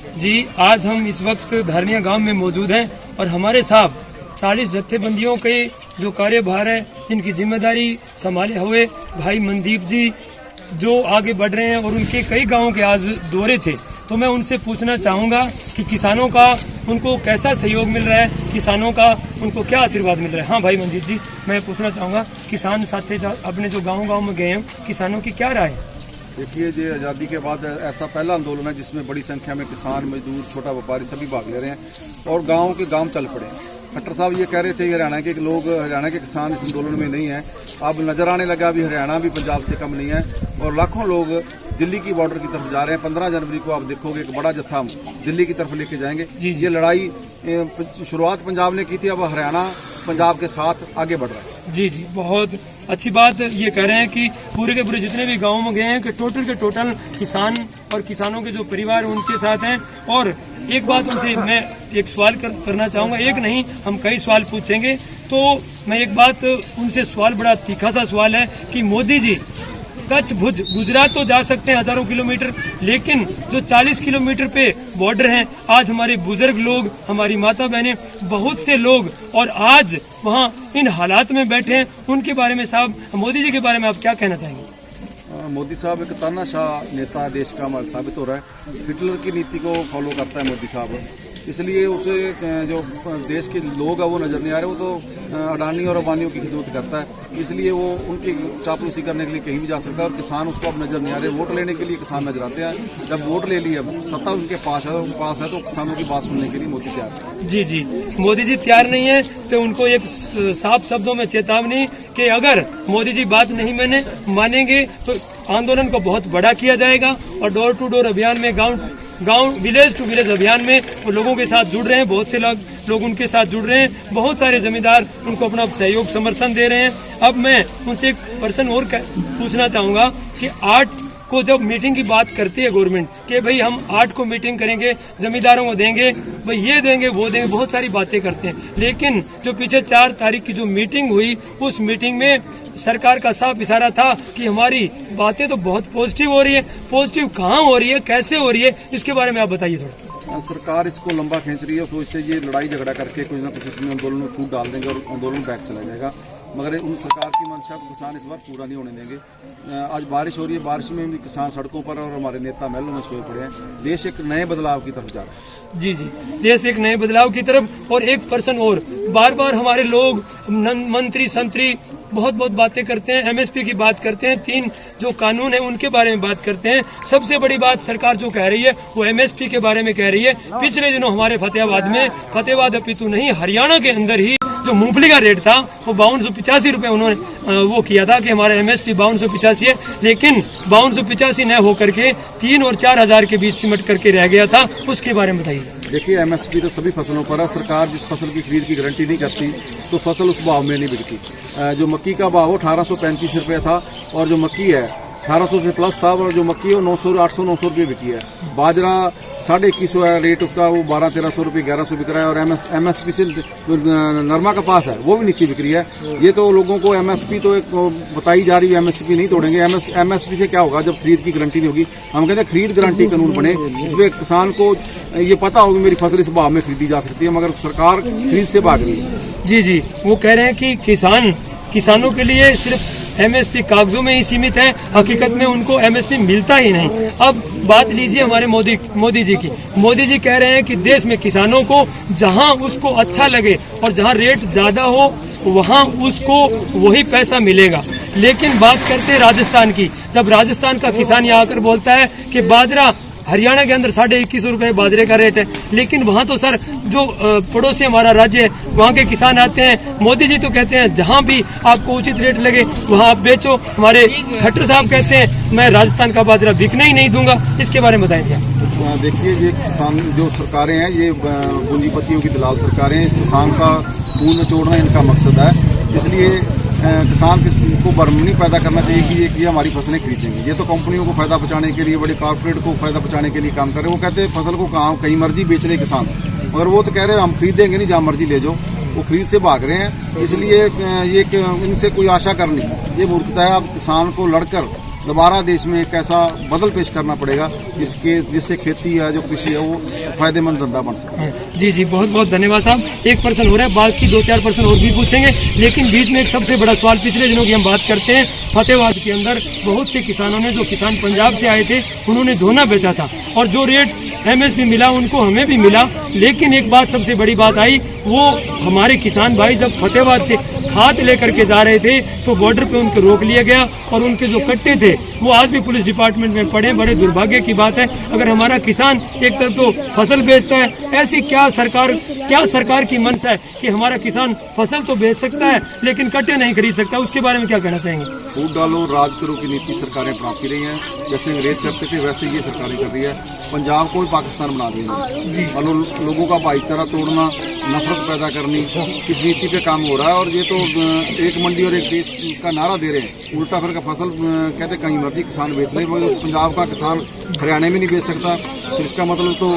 जी, आज हम इस वक्त धारनिया गांव में मौजूद हैं और हमारे साथ 40 जत्थेबंदियों के जो कार्यभार है इनकी जिम्मेदारी संभाले हुए भाई मनदीप जी जो आगे बढ़ रहे हैं और उनके कई गांवों के आज दौरे थे। तो मैं उनसे पूछना चाहूंगा कि किसानों का उनको कैसा सहयोग मिल रहा है, किसानों का उनको क्या आशीर्वाद मिल रहा है। हाँ भाई मनदीप जी, मैं पूछना चाहूंगा किसान साथी अपने जो गाँव में गए हैं, किसानों की क्या राय है? देखिए, ये आज़ादी के बाद ऐसा पहला आंदोलन है जिसमें बड़ी संख्या में किसान, मजदूर, छोटा व्यापारी सभी भाग ले रहे हैं और गाँव के गांव चल पड़े हैं। खट्टर साहब ये कह रहे थे हरियाणा के लोग, हरियाणा के किसान इस आंदोलन में नहीं है। अब नजर आने लगा भी हरियाणा भी पंजाब से कम नहीं है और लाखों लोग दिल्ली की बॉर्डर की तरफ जा रहे हैं। 15 जनवरी को आप देखोगे एक बड़ा जत्था दिल्ली की तरफ लेके जाएंगे। ये लड़ाई शुरुआत पंजाब ने की थी, अब हरियाणा पंजाब के साथ आगे बढ़ रहा है। जी, बहुत अच्छी बात ये कह रहे हैं कि पूरे के पूरे जितने भी गाँव में गए हैं कि टोटल के टोटल किसान और किसानों के जो परिवार उनके साथ हैं। और एक बात उनसे मैं एक सवाल करना चाहूंगा, एक नहीं हम कई सवाल पूछेंगे। तो मैं एक बात उनसे सवाल, बड़ा तीखा सा सवाल है कि मोदी जी कच्छ भुज गुजरात तो जा सकते हैं हजारों किलोमीटर, लेकिन जो 40 किलोमीटर पे बॉर्डर है, आज हमारे बुजुर्ग लोग, हमारी माता बहनें, बहुत से लोग और आज वहाँ इन हालात में बैठे हैं, उनके बारे में साहब, मोदी जी के बारे में आप क्या कहना चाहेंगे? मोदी साहब एक तानाशाह नेता देश का साबित हो रहा है। हिटलर की नीति को फॉलो करता है मोदी साहब, इसलिए उसे जो देश के लोग हैं वो नजर नहीं आ रहे। वो तो अडानी और अंबानियों की खिदमत करता है, इसलिए वो उनकी चापलूसी करने के लिए कहीं भी जा सकता है और किसान उसको अब नजर नहीं आ रहे। वोट लेने के लिए किसान नजर आते हैं, जब वोट ले ली, अब सत्ता उनके पास है तो किसानों की बात सुनने के लिए मोदी तैयार है। जी, मोदी जी तैयार नहीं है तो उनको एक साफ शब्दों में चेतावनी कि अगर मोदी जी बात नहीं मानेंगे तो आंदोलन को बहुत बड़ा किया जाएगा। और डोर टू डोर अभियान में, गांव विलेज टू विलेज अभियान में वो लोगों के साथ जुड़ रहे हैं, बहुत से लोग उनके साथ जुड़ रहे हैं, बहुत सारे जमींदार उनको अपना सहयोग समर्थन दे रहे हैं। अब मैं उनसे एक पर्सन और पूछना चाहूंगा कि 8 को जब मीटिंग की बात करती है गवर्नमेंट कि भाई हम 8 को मीटिंग करेंगे, जमींदारों को देंगे, भाई ये देंगे वो देंगे, बहुत सारी बातें करते हैं, लेकिन जो पीछे 4 तारीख की जो मीटिंग हुई उस मीटिंग में सरकार का साफ इशारा था कि हमारी बातें तो बहुत पॉजिटिव हो रही है। पॉजिटिव कहाँ हो रही है, कैसे हो रही है, इसके बारे में आप बताइए थोड़ा। सरकार इसको लंबा खींच रही है, सोचते ये लड़ाई झगड़ा करके कुछ ना कुछ इसमें आंदोलन में फूट डाल देंगे और आंदोलन बैक चला जाएगा, मगर उन सरकार की मंशा को किसान इस बार पूरा नहीं होने देंगे। आज बारिश हो रही है, बारिश में भी किसान सड़कों पर और हमारे नेता महलों में सोए पड़े हैं। देश एक नए बदलाव की तरफ जा रहा है। जी, देश एक नए बदलाव की तरफ। और एक पर्सन और, बार बार हमारे लोग मंत्री संतरी बहुत बातें करते हैं, एमएसपी की बात करते हैं, 3 जो कानून है उनके बारे में बात करते हैं। सबसे बड़ी बात सरकार जो कह रही है वो एमएसपी के बारे में कह रही है। पिछले दिनों हमारे फतेहाबाद अपितु नहीं, हरियाणा के अंदर ही जो मूंगफली का रेट था वो 5285 रुपए उन्होंने वो किया था कि हमारा एमएसपी 5285 है, लेकिन 5285 न होकर के 3 और 4 हजार के बीच सिमट करके रह गया था। उसके बारे में बताइए। देखिए, एमएसपी तो सभी फसलों पर है। सरकार जिस फसल की खरीद की गारंटी नहीं करती तो फसल उस भाव में नहीं बिकती। जो मक्की का भाव 1835 रुपये था और जो मक्की है 1800 से प्लस था, और जो मक्की है 800-900 रुपये बिकी है। बाजरा 2150 है रेट उसका, वो 1200-1300 रुपये 1100 बिक रहा है। और एमएसपी से नरमा कपास है वो भी नीचे बिक रही है। ये तो लोगों को एमएसपी तो एक बताई जा रही है, एमएसपी नहीं तोड़ेंगे। एमएसपी से क्या होगा जब खरीद की गारंटी नहीं होगी। हम कहते हैं खरीद गारंटी कानून बने, इसमें किसान को ये पता होगी मेरी फसल इस भाव में खरीदी जा सकती है, मगर सरकार खरीद से भाग रही है। जी, वो कह रहे हैं कि किसानों के लिए सिर्फ एमएसपी कागजों में ही सीमित है, हकीकत में उनको एमएसपी मिलता ही नहीं। अब बात लीजिए हमारे मोदी जी की। मोदी जी कह रहे हैं कि देश में किसानों को जहां उसको अच्छा लगे और जहां रेट ज्यादा हो वहां उसको वही पैसा मिलेगा। लेकिन बात करते हैं राजस्थान की, जब राजस्थान का किसान यहाँ आकर बोलता है कि बाजरा हरियाणा के अंदर 2150 रुपए बाजरे का रेट है, लेकिन वहाँ तो सर जो पड़ोसी हमारा राज्य है वहाँ के किसान आते हैं। मोदी जी तो कहते हैं जहाँ भी आपको उचित रेट लगे वहाँ आप बेचो। हमारे खट्टर साहब कहते हैं मैं राजस्थान का बाजरा बिकने ही नहीं दूंगा। इसके बारे में बताएं क्या? देखिए, ये किसान जो सरकारें हैं ये पूंजीपतियों की दलाल सरकारें हैं। इस किसान का खून निचोड़ना इनका मकसद है, इसलिए किसान को भ्रम नहीं पैदा करना चाहिए कि ये हमारी फसलें खरीदेंगे। ये तो कंपनियों को फायदा पहुंचाने के लिए, बड़े कॉर्पोरेट को फायदा पहुंचाने के लिए काम कर रहे हैं। वो कहते हैं फसल को कहीं मर्जी बेच रहे किसान, मगर वो तो कह रहे हैं हम खरीदेंगे नहीं, जहाँ मर्जी ले जाओ। वो खरीद से भाग रहे हैं, इसलिए ये इनसे कोई आशा करनी ये मूर्खता है। अब किसान को लड़कर दोबारा देश में एक ऐसा बदल पेश करना पड़ेगा जिससे खेती या जो कृषि है वो फायदेमंद धंधा बन सके। जी जी, बहुत बहुत धन्यवाद साहब। 1% हो रहा है, बाकी 2-4% और भी पूछेंगे, लेकिन बीच में एक सबसे बड़ा सवाल पिछले दिनों की हम बात करते हैं। फतेहाबाद के अंदर बहुत से किसानों ने, जो किसान पंजाब से आए थे, उन्होंने झोना बेचा था और जो रेट MSP मिला उनको हमें भी मिला, लेकिन एक बात सबसे बड़ी बात आई, वो हमारे किसान भाई जब फतेहाबाद से खाद लेकर के जा रहे थे तो बॉर्डर पे उनको रोक लिया गया और उनके जो कट्टे थे वो आज भी पुलिस डिपार्टमेंट में पड़े। बड़े दुर्भाग्य की बात है, अगर हमारा किसान एक तरफ तो फसल बेचता है, ऐसी क्या सरकार की मंशा है कि हमारा किसान फसल तो बेच सकता है लेकिन कट्टे नहीं खरीद सकता, उसके बारे में क्या कहना चाहेंगे? फूट डालो राज करो की नीति सरकारें अपनाती रही हैं, जैसे अंग्रेज करते थे वैसे ये सरकारें कर रही है। पंजाब को भी पाकिस्तान बना देंगे, मतलब लोगों का भाईचारा तोड़ना, नफरत पैदा करनी, इस नीति पे काम हो रहा है। और ये तो एक मंडी और एक देश का नारा दे रहे हैं, उल्टा फिर का फसल कहते कहीं मर्जी किसान बेच ले, मगर पंजाब का किसान हरियाणा में नहीं बेच सकता, फिर इसका मतलब तो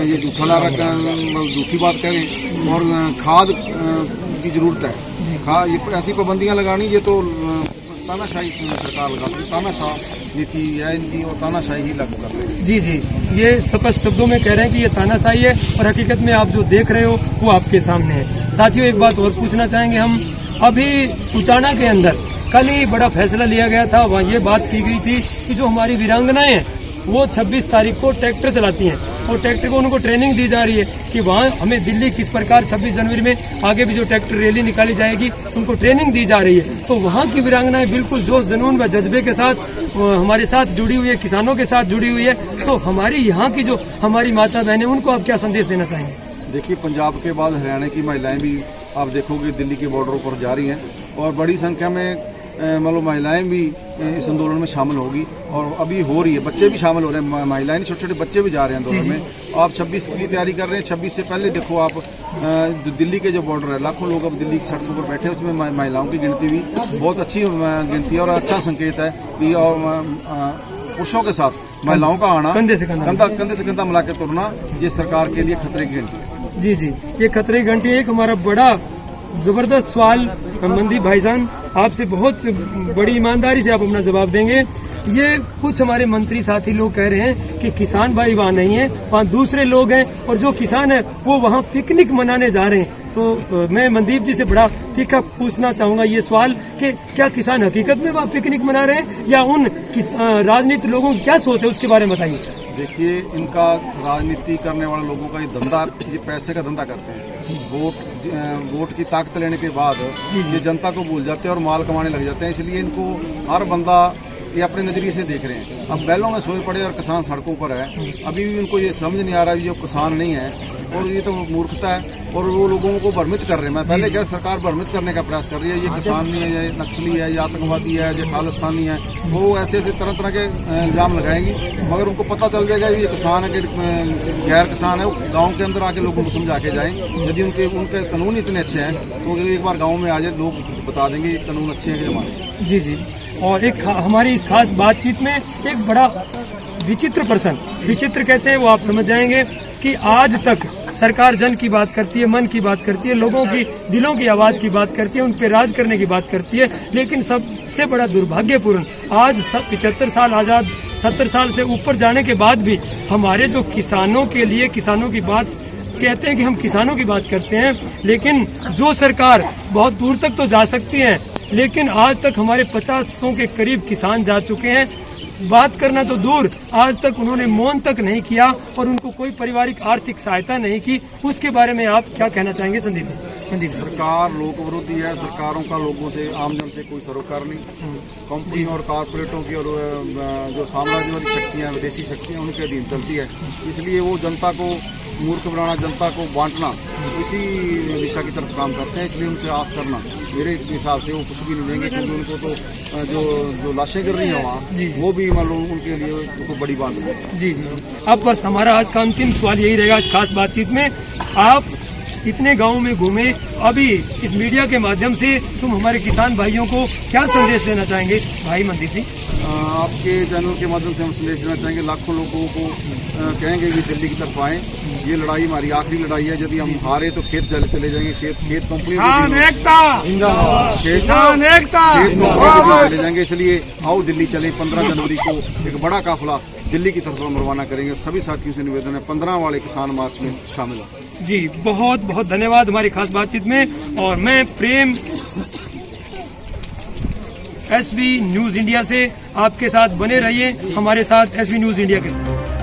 ये झूठा नारा, झूठी बात करें। और खाद की जरूरत है, ये ऐसी पाबंदियां लगानी, ये तो तानाशाही सरकार लगाती है, तानाशाह नीति है इनकी और तानाशाही ही लागू कर रहे हैं। जी जी, ये स्पष्ट शब्दों में कह रहे हैं कि ये तानाशाही है और हकीकत में आप जो देख रहे हो वो आपके सामने है। साथियों, एक बात और पूछना चाहेंगे हम, अभी उचाना के अंदर कल ही बड़ा फैसला लिया गया था, वहाँ ये बात की गई थी कि जो हमारी वीरांगनाएं हैं वो 26 तारीख को ट्रैक्टर चलाती हैं और ट्रैक्टर को उनको ट्रेनिंग दी जा रही है कि वहाँ हमें दिल्ली किस प्रकार 26 जनवरी में आगे भी जो ट्रैक्टर रैली निकाली जाएगी उनको ट्रेनिंग दी जा रही है। तो वहाँ की वीरांगनाएं बिल्कुल जोश जुनून व जज्बे के साथ हमारे साथ जुड़ी हुई है, किसानों के साथ जुड़ी हुई है। तो हमारी यहाँ की जो हमारी माता बहनें, उनको आप क्या संदेश देना चाहेंगे? देखिए, पंजाब के बाद हरियाणा की महिलाएं भी आप देखोगे दिल्ली के बॉर्डरों पर जा रही हैं और बड़ी संख्या में मतलब महिलाएं भी इस आंदोलन में शामिल होगी और अभी हो रही है, बच्चे भी शामिल हो रहे हैं, महिलाएं नहीं, छोटे छोटे बच्चे भी जा रहे हैं आंदोलन में। आप 26 की तैयारी कर रहे हैं, 26 से पहले देखो आप दिल्ली के जो बॉर्डर है, लाखों लोग अब दिल्ली की सड़कों पर बैठे हैं, उसमें महिलाओं की गिनती भी बहुत अच्छी गिनती है और अच्छा संकेत है कि और पुरुषों के साथ महिलाओं का आना, कंधे से कंधा मिला के तुरना, ये सरकार के लिए खतरे की घंटी है। जी जी, ये खतरे की घंटी। एक हमारा बड़ा जबरदस्त सवाल मनदीप भाईजान, आपसे बहुत बड़ी ईमानदारी से आप अपना जवाब देंगे। ये कुछ हमारे मंत्री साथी लोग कह रहे हैं कि किसान भाई वहाँ नहीं है, वहाँ दूसरे लोग हैं और जो किसान है वो वहाँ पिकनिक मनाने जा रहे हैं। तो मैं मनदीप जी से बड़ा तीखा पूछना चाहूंगा ये सवाल कि क्या किसान हकीकत में वहाँ पिकनिक मना रहे हैं या उन राजनीतिक लोगों की क्या सोच है, उसके बारे में बताइए। देखिए, इनका राजनीति करने वाले लोगों का ये धंधा, ये पैसे का धंधा करते हैं। वोट की ताकत लेने के बाद ये जनता को भूल जाते हैं और माल कमाने लग जाते हैं, इसलिए इनको हर बंदा ये अपने नजरिए से देख रहे हैं। अब बैलों में सोए पड़े और किसान सड़कों पर है, अभी भी उनको ये समझ नहीं आ रहा ये किसान नहीं है और ये तो मूर्खता है और वो लोगों को भ्रमित कर रहे हैं। मैं पहले क्या, सरकार भ्रमित करने का प्रयास कर रही है, ये किसान नहीं है, ये नक्सली है, ये आतंकवादी है, ये खालिस्तानी है, वो ऐसे ऐसे तरह तरह के इल्जाम लगाएंगी, मगर उनको पता चल जाएगा ये किसान है कि गैर किसान है। गाँव के अंदर आके लोगों को समझा के जाएं, यदि उनके कानून इतने अच्छे हैं तो एक बार गाँव में आ जाए, लोग बता देंगे ये कानून अच्छे हैं कि हमारे। जी जी, और एक हमारी इस खास बातचीत में एक बड़ा विचित्र प्रश्न, विचित्र कैसे है वो आप समझ जाएंगे कि आज तक सरकार जन की बात करती है, मन की बात करती है, लोगों की दिलों की आवाज की बात करती है, उन पे राज करने की बात करती है, लेकिन सबसे बड़ा दुर्भाग्यपूर्ण आज 75 साल आजाद, 70 साल से ऊपर जाने के बाद भी हमारे जो किसानों के लिए, किसानों की बात कहते हैं कि हम किसानों की बात करते हैं, लेकिन जो सरकार बहुत दूर तक तो जा सकती है, लेकिन आज तक हमारे 50 के करीब किसान जा चुके हैं। बात करना तो दूर, आज तक उन्होंने मौन तक नहीं किया और उनको कोई पारिवारिक आर्थिक सहायता नहीं की। उसके बारे में आप क्या कहना चाहेंगे संदीप जी? सरकार लोक विरोधी है, सरकारों का लोगों से, आमजन से कोई सरोकार नहीं। कंपनी और कारपोरेटों की और जो साम्राज्यवादी शक्तियां, विदेशी शक्तियां, उनके अधीन चलती है, इसलिए वो जनता को मूर्ख बनाना, जनता को बांटना, इसी दिशा की तरफ काम करते हैं। इसलिए उनसे आस करना मेरे हिसाब से वो कुछ भी नहीं देंगे, क्योंकि उनको तो जो लाशें गिर रही हैं वहाँ, वो भी मतलब उनके लिए उनको बड़ी बात है। जी जी, अब बस हमारा आज का अंतिम सवाल यही रहेगा इस खास बातचीत में। आप इतने गाँव में घूमे, अभी इस मीडिया के माध्यम से तुम हमारे किसान भाइयों को क्या संदेश देना चाहेंगे भाई मनदीप जी? आपके चैनल के माध्यम से हम संदेश देना चाहेंगे, लाखों लोगों को कहेंगे कि दिल्ली की तरफ आएँ। ये लड़ाई हमारी आखिरी लड़ाई है। यदि हम हारे तो खेत चले जाएंगे, खेत कंपनी चले जाएंगे। इसलिए आओ दिल्ली चले। 15 जनवरी को एक बड़ा काफिला दिल्ली की तरफ हम रवाना करेंगे। सभी साथियों से निवेदन है 15 वाले किसान मार्च में शामिल हो। जी बहुत बहुत धन्यवाद हमारी खास बातचीत में। और मैं प्रेम एसबी न्यूज इंडिया से, आपके साथ बने रहिए हमारे साथ एसबी न्यूज इंडिया के साथ।